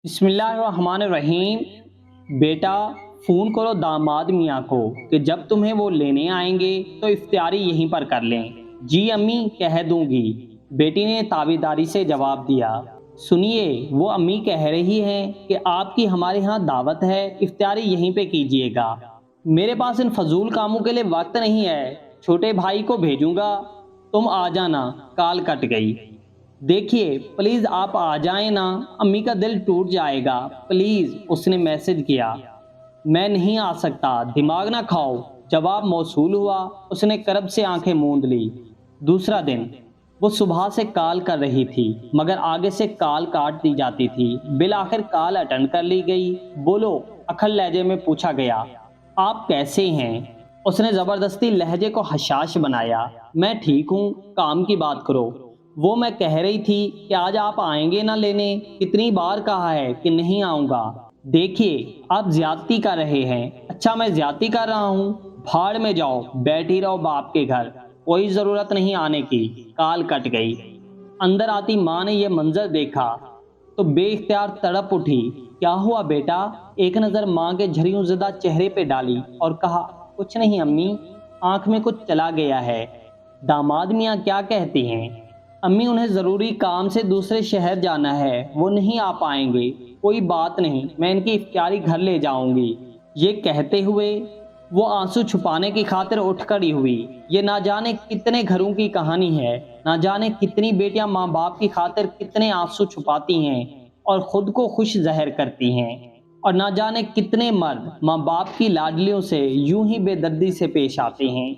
بسم اللہ الرحمن الرحیم۔ بیٹا، فون کرو داماد میاں کو کہ جب تمہیں وہ لینے آئیں گے تو افطاری یہیں پر کر لیں۔ جی امی، کہہ دوں گی، بیٹی نے تابیداری سے جواب دیا۔ سنیے، وہ امی کہہ رہی ہیں کہ آپ کی ہمارے ہاں دعوت ہے، افطاری یہیں پہ کیجیے گا۔ میرے پاس ان فضول کاموں کے لیے وقت نہیں ہے، چھوٹے بھائی کو بھیجوں گا، تم آ جانا۔ کال کٹ گئی۔ دیکھیے پلیز آپ آ جائیں نا، امی کا دل ٹوٹ جائے گا، پلیز، اس نے میسج کیا۔ میں نہیں آ سکتا، دماغ نہ کھاؤ۔ جواب موصول ہوا۔ اس نے کرب سے آنکھیں موند لی۔ دوسرا دن وہ صبح سے کال کر رہی تھی مگر آگے سے کال کاٹ دی جاتی تھی۔ بالآخر کال اٹینڈ کر لی گئی۔ بولو، اکھڑ لہجے میں پوچھا گیا۔ آپ کیسے ہیں؟ اس نے زبردستی لہجے کو حشاش بنایا۔ میں ٹھیک ہوں، کام کی بات کرو۔ وہ میں کہہ رہی تھی کہ آج آپ آئیں گے نہ لینے، کتنی بار کہا ہے کہ نہیں آؤں گا۔ دیکھیے آپ زیادتی کر رہے ہیں۔ اچھا میں زیادتی کر رہا ہوں؟ بھاڑ میں جاؤ، بیٹھی رہو باپ کے گھر، کوئی ضرورت نہیں آنے کی۔ کال کٹ گئی۔ اندر آتی ماں نے یہ منظر دیکھا تو بے اختیار تڑپ اٹھی۔ کیا ہوا بیٹا؟ ایک نظر ماں کے جھریوں زدہ چہرے پہ ڈالی اور کہا، کچھ نہیں امی، آنکھ میں کچھ چلا گیا ہے۔ داماد میاں کیا کہتے ہیں؟ امی انہیں ضروری کام سے دوسرے شہر جانا ہے، وہ نہیں آ پائیں گے۔ کوئی بات نہیں، میں ان کی افطاری گھر لے جاؤں گی۔ یہ کہتے ہوئے وہ آنسو چھپانے کی خاطر اٹھ کھڑی ہوئی۔ یہ نہ جانے کتنے گھروں کی کہانی ہے، نہ جانے کتنی بیٹیاں ماں باپ کی خاطر کتنے آنسو چھپاتی ہیں اور خود کو خوش ظاہر کرتی ہیں، اور نہ جانے کتنے مرد ماں باپ کی لاڈلیوں سے یوں ہی بے دردی سے پیش آتے ہیں۔